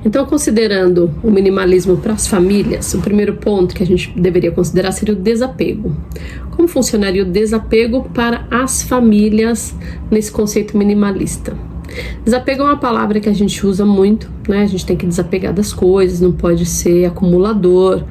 Então, considerando o minimalismo para as famílias, o primeiro ponto que a gente deveria considerar seria o desapego. Como funcionaria o desapego para as famílias nesse conceito minimalista? Desapego é uma palavra que a gente usa muito, né? A gente tem que desapegar das coisas, não pode ser acumulador.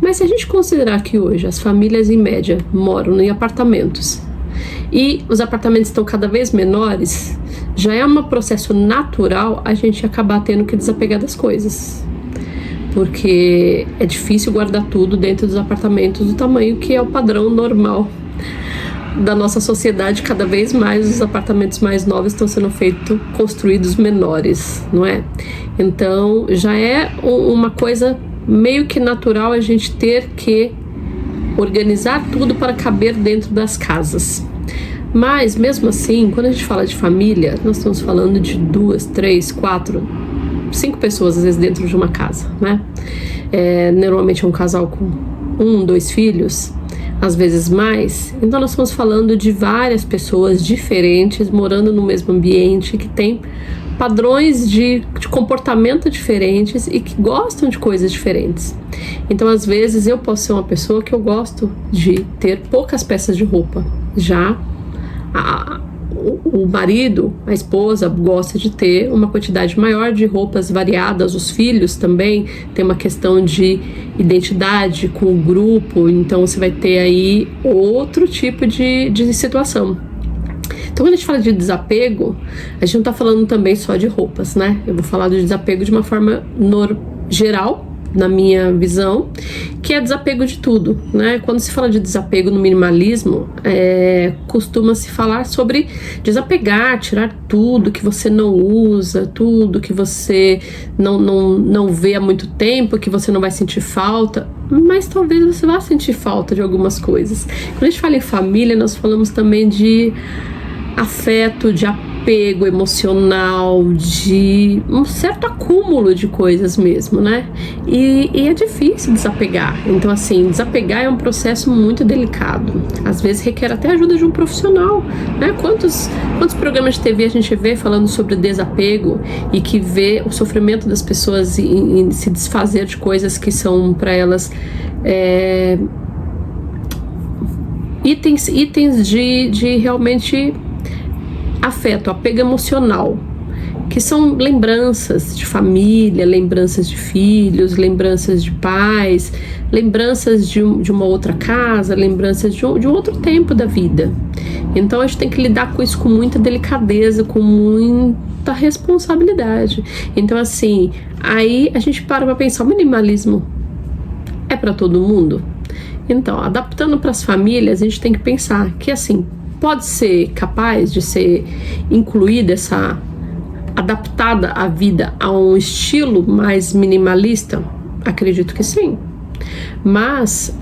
Mas se a gente considerar que hoje as famílias em média moram em apartamentos e os apartamentos estão cada vez menores, já é um processo natural a gente acabar tendo que desapegar das coisas, porque é difícil guardar tudo dentro dos apartamentos do tamanho que é o padrão normal da nossa sociedade. Cada vez mais os apartamentos mais novos estão sendo construídos menores, não é? Então já é uma coisa meio que natural a gente ter que organizar tudo para caber dentro das casas. Mas mesmo assim, quando a gente fala de família, nós estamos falando de 2, 3, 4, 5 pessoas às vezes dentro de uma casa, né? Normalmente é um casal com 1, 2 filhos, às vezes mais. Então nós estamos falando de várias pessoas diferentes morando no mesmo ambiente, que tem padrões de comportamento diferentes e que gostam de coisas diferentes. Então às vezes eu posso ser uma pessoa que eu gosto de ter poucas peças de roupa, já o marido, a esposa, gosta de ter uma quantidade maior de roupas variadas. Os filhos também tem uma questão de identidade com o grupo, então você vai ter aí outro tipo de situação. Então quando a gente fala de desapego, a gente não está falando também só de roupas, né? Eu vou falar do desapego de uma forma geral, na minha visão, que é desapego de tudo, né? Quando se fala de desapego no minimalismo, costuma-se falar sobre desapegar, tirar tudo que você não usa, tudo que você não vê há muito tempo, que você não vai sentir falta, mas talvez você vá sentir falta de algumas coisas. Quando a gente fala em família, nós falamos também de afeto, de apego emocional, de um certo acúmulo de coisas mesmo, né? E é difícil desapegar. Então, assim, desapegar é um processo muito delicado. Às vezes requer até a ajuda de um profissional, né? Quantos programas de TV a gente vê falando sobre desapego e que vê o sofrimento das pessoas em se desfazer de coisas que são para elas itens de realmente afeto, apego emocional, que são lembranças de família, lembranças de filhos, lembranças de pais, lembranças de uma outra casa, lembranças de um outro tempo da vida. Então a gente tem que lidar com isso com muita delicadeza, com muita responsabilidade. Então assim, aí a gente para pensar, o minimalismo é para todo mundo? Então, adaptando para as famílias, a gente tem que pensar que assim, pode ser capaz de ser incluída adaptada a vida a um estilo mais minimalista? Acredito que sim. Mas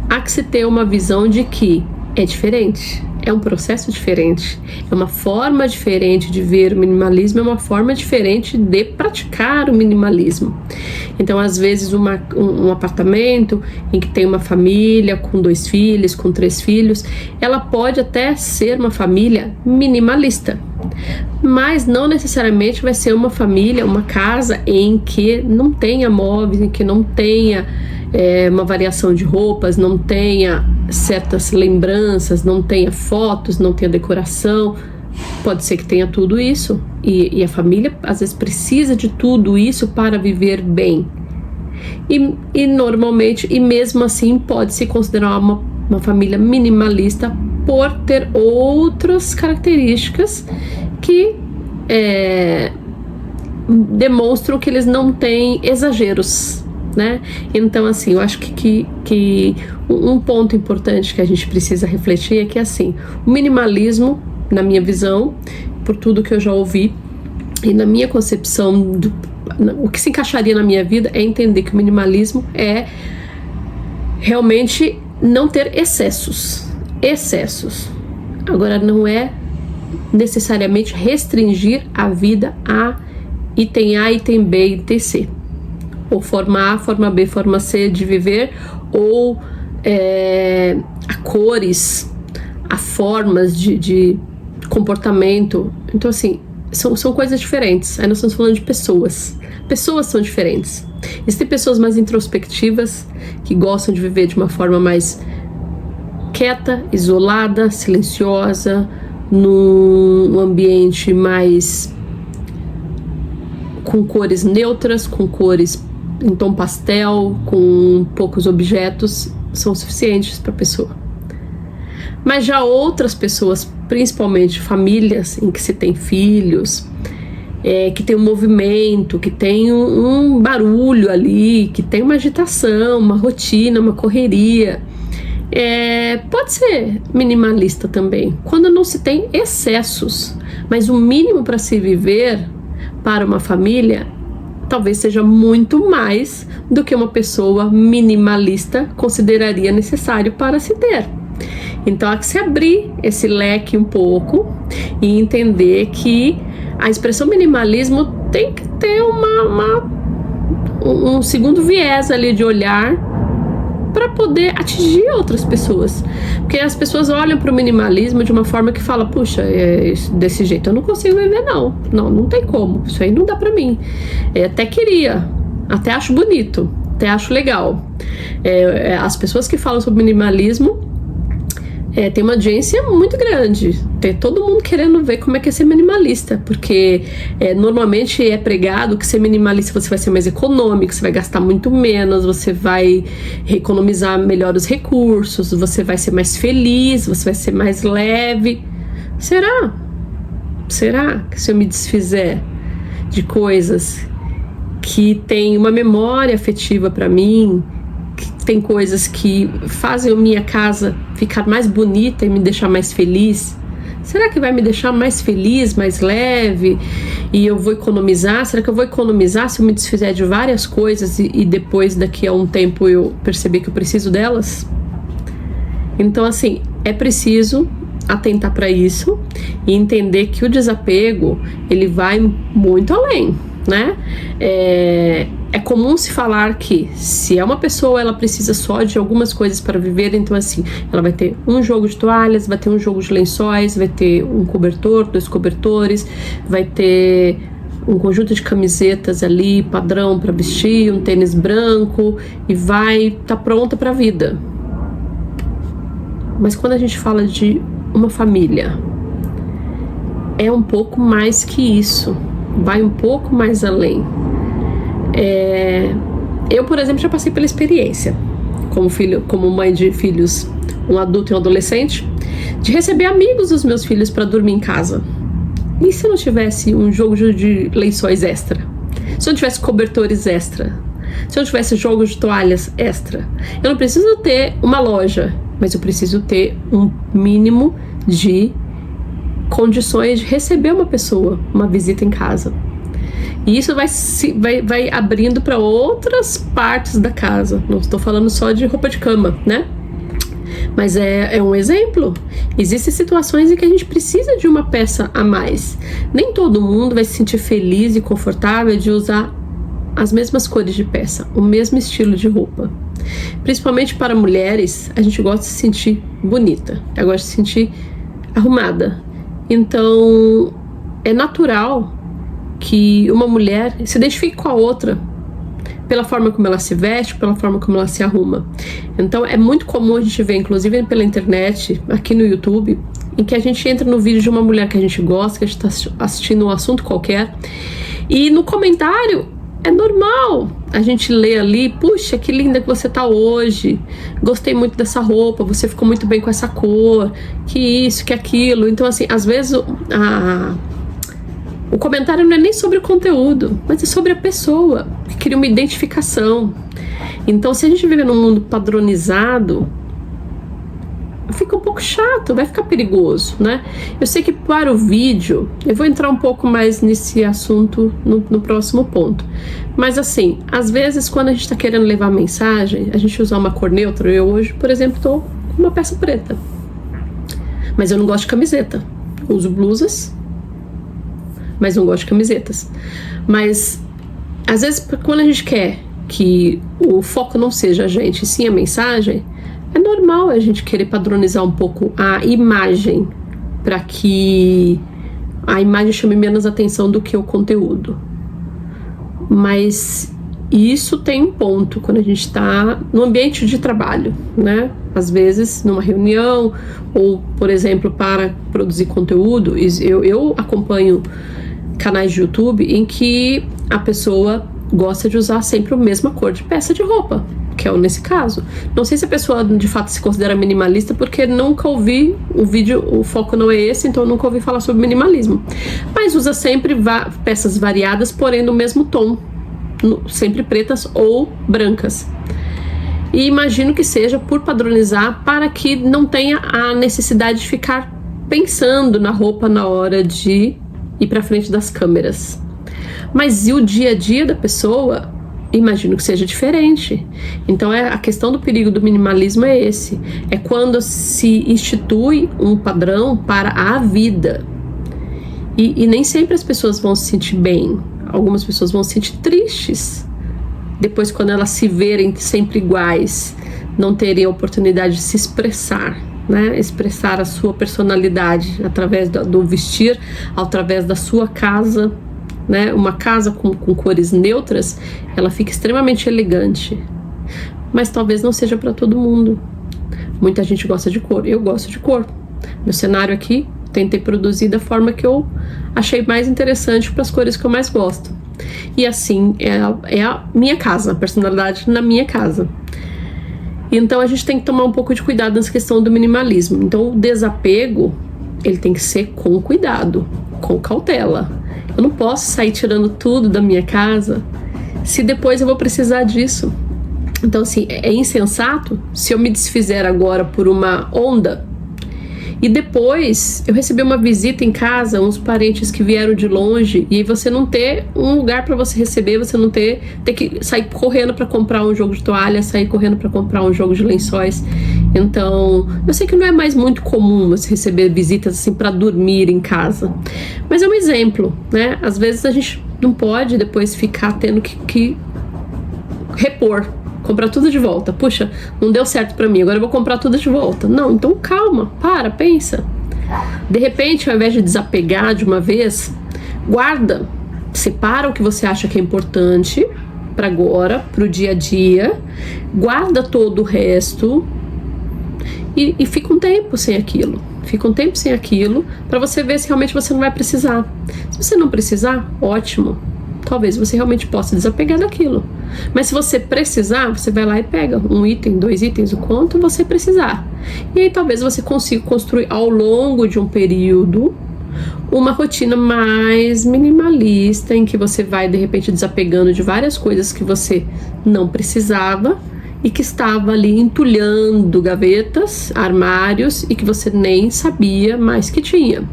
há que se ter uma visão de que é diferente, é um processo diferente, é uma forma diferente de ver o minimalismo, é uma forma diferente de praticar o minimalismo. Então, às vezes, um apartamento em que tem uma família com 2 filhos, com 3 filhos, ela pode até ser uma família minimalista, mas não necessariamente vai ser uma família, uma casa em que não tenha móveis, em que não tenha uma variação de roupas, não tenha certas lembranças, não tenha fotos, não tenha decoração. Pode ser que tenha tudo isso e a família às vezes precisa de tudo isso para viver bem, e normalmente, e mesmo assim pode se considerar uma família minimalista por ter outras características que demonstram que eles não têm exageros, né? Então assim, eu acho que um ponto importante que a gente precisa refletir é que assim, o minimalismo, na minha visão, por tudo que eu já ouvi e na minha concepção o que se encaixaria na minha vida é entender que o minimalismo é realmente não ter excessos. Agora, não é necessariamente restringir a vida a item A, item B e item C, ou forma A, forma B, forma C de viver, ou a cores, a formas de comportamento. Então assim, são coisas diferentes. Aí nós estamos falando de pessoas. Pessoas são diferentes. Existem pessoas mais introspectivas, que gostam de viver de uma forma mais quieta, isolada, silenciosa, num ambiente mais com cores neutras, com cores em tom pastel, com poucos objetos, são suficientes para a pessoa. Mas já outras pessoas, principalmente famílias em que se tem filhos, que tem um movimento, que tem um barulho ali, que tem uma agitação, uma rotina, uma correria, pode ser minimalista também, quando não se tem excessos, mas o mínimo para se viver para uma família talvez seja muito mais do que uma pessoa minimalista consideraria necessário para se ter. Então há que se abrir esse leque um pouco e entender que a expressão minimalismo tem que ter um segundo viés ali de olhar para poder atingir outras pessoas, porque as pessoas olham para o minimalismo de uma forma que fala, puxa, desse jeito eu não consigo viver, não tem como, isso aí não dá para mim, até queria, até acho bonito, até acho legal. As pessoas que falam sobre minimalismo tem uma audiência muito grande, tem todo mundo querendo ver como é que é ser minimalista, porque normalmente é pregado que ser minimalista você vai ser mais econômico, você vai gastar muito menos, você vai economizar melhor os recursos, você vai ser mais feliz, você vai ser mais leve. Será? Será que se eu me desfizer de coisas que têm uma memória afetiva para mim, tem coisas que fazem a minha casa ficar mais bonita e me deixar mais feliz, será que vai me deixar mais feliz, mais leve, e eu vou economizar? Será que eu vou economizar se eu me desfizer de várias coisas e depois, daqui a um tempo, eu perceber que eu preciso delas? Então, assim, é preciso atentar para isso e entender que o desapego, ele vai muito além, né? É comum se falar que se é uma pessoa, ela precisa só de algumas coisas para viver, então assim, ela vai ter um jogo de toalhas, vai ter um jogo de lençóis, vai ter um cobertor, 2 cobertores, vai ter um conjunto de camisetas ali, padrão para vestir, um tênis branco, e vai estar pronta para a vida. Mas quando a gente fala de uma família, é um pouco mais que isso, vai um pouco mais além. Eu, por exemplo, já passei pela experiência, como mãe de filhos, um adulto e um adolescente, de receber amigos dos meus filhos para dormir em casa. E se eu não tivesse um jogo de lençóis extra? Se eu não tivesse cobertores extra? Se eu não tivesse jogos de toalhas extra? Eu não preciso ter uma loja, mas eu preciso ter um mínimo de condições de receber uma pessoa, uma visita em casa. E isso vai abrindo para outras partes da casa. Não estou falando só de roupa de cama, né? Mas é um exemplo. Existem situações em que a gente precisa de uma peça a mais. Nem todo mundo vai se sentir feliz e confortável de usar as mesmas cores de peça, o mesmo estilo de roupa. Principalmente para mulheres, a gente gosta de se sentir bonita, a gosta de se sentir arrumada. Então, é natural que uma mulher se identifique com a outra pela forma como ela se veste, pela forma como ela se arruma. Então é muito comum a gente ver, inclusive pela internet, aqui no YouTube, em que a gente entra no vídeo de uma mulher que a gente gosta, que a gente está assistindo um assunto qualquer, e no comentário é normal a gente ler ali, puxa, que linda que você tá hoje, gostei muito dessa roupa, você ficou muito bem com essa cor, que isso, que aquilo. Então assim, às vezes o comentário não é nem sobre o conteúdo, mas é sobre a pessoa, que cria uma identificação. Então, se a gente vive num mundo padronizado, fica um pouco chato, vai ficar perigoso, né? Eu sei que para o vídeo, eu vou entrar um pouco mais nesse assunto no próximo ponto. Mas assim, às vezes quando a gente está querendo levar mensagem, a gente usar uma cor neutra. Eu hoje, por exemplo, estou com uma peça preta. Mas eu não gosto de camiseta. Eu uso blusas, mas não gosto de camisetas. Mas às vezes quando a gente quer que o foco não seja a gente, sim a mensagem, é normal a gente querer padronizar um pouco a imagem para que a imagem chame menos atenção do que o conteúdo. Mas isso tem um ponto quando a gente está no ambiente de trabalho, né? Às vezes, numa reunião, ou, por exemplo, para produzir conteúdo, eu acompanho canais de YouTube em que a pessoa gosta de usar sempre a mesma cor de peça de roupa, que é nesse caso. Não sei se a pessoa de fato se considera minimalista, porque nunca ouvi o vídeo, o foco não é esse, então eu nunca ouvi falar sobre minimalismo. Mas usa sempre peças variadas, porém no mesmo tom, sempre pretas ou brancas. E imagino que seja por padronizar, para que não tenha a necessidade de ficar pensando na roupa na hora de ir para frente das câmeras. Mas e o dia a dia da pessoa? Imagino que seja diferente. Então a questão do perigo do minimalismo é esse. É quando se institui um padrão para a vida. E nem sempre as pessoas vão se sentir bem. Algumas pessoas vão se sentir tristes depois, quando elas se verem sempre iguais, não terem a oportunidade de se expressar, né? Expressar a sua personalidade através do vestir, através da sua casa, né? Uma casa com cores neutras, ela fica extremamente elegante, mas talvez não seja para todo mundo. Muita gente gosta de cor, eu gosto de cor. Meu cenário aqui, tentei produzir da forma que eu achei mais interessante, para as cores que eu mais gosto. E assim é a minha casa, a personalidade na minha casa. Então a gente tem que tomar um pouco de cuidado nessa questão do minimalismo. Então o desapego, ele tem que ser com cuidado, com cautela. Eu não posso sair tirando tudo da minha casa se depois eu vou precisar disso. Então assim, é insensato se eu me desfizer agora por uma onda e depois eu recebi uma visita em casa, uns parentes que vieram de longe, e aí você não ter um lugar para você receber, você não ter que sair correndo para comprar um jogo de toalha, sair correndo para comprar um jogo de lençóis. Então, eu sei que não é mais muito comum você receber visitas assim para dormir em casa, mas é um exemplo, né? Às vezes a gente não pode depois ficar tendo que repor, comprar tudo de volta. Puxa, não deu certo pra mim, agora eu vou comprar tudo de volta. Não, então calma, pensa. De repente, ao invés de desapegar de uma vez, guarda, separa o que você acha que é importante para agora, pro dia a dia, guarda todo o resto e fica um tempo sem aquilo. Fica um tempo sem aquilo para você ver se realmente você não vai precisar. Se você não precisar, ótimo. Talvez você realmente possa desapegar daquilo. Mas se você precisar, você vai lá e pega um item, 2 itens, o quanto você precisar. E aí talvez você consiga construir ao longo de um período uma rotina mais minimalista, em que você vai de repente desapegando de várias coisas que você não precisava e que estava ali entulhando gavetas, armários, e que você nem sabia mais que tinha.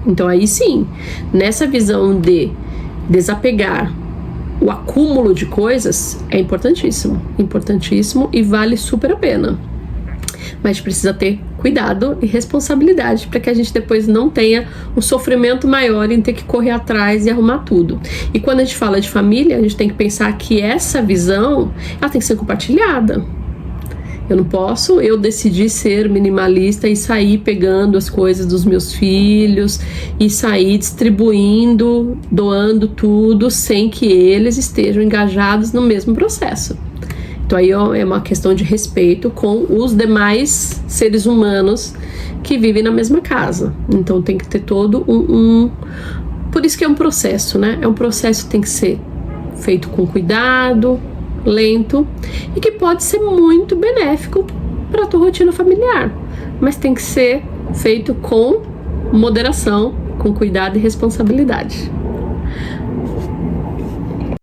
Então aí sim, nessa visão de desapegar, o acúmulo de coisas é importantíssimo e vale super a pena. Mas a gente precisa ter cuidado e responsabilidade para que a gente depois não tenha um sofrimento maior em ter que correr atrás e arrumar tudo. E quando a gente fala de família, a gente tem que pensar que essa visão, ela tem que ser compartilhada. Eu decidi ser minimalista e sair pegando as coisas dos meus filhos e sair distribuindo, doando tudo, sem que eles estejam engajados no mesmo processo. Então aí é uma questão de respeito com os demais seres humanos que vivem na mesma casa. Então tem que ter todo Por isso que é um processo, né? É um processo que tem que ser feito com cuidado, lento, e que pode ser muito benéfico para a tua rotina familiar, mas tem que ser feito com moderação, com cuidado e responsabilidade.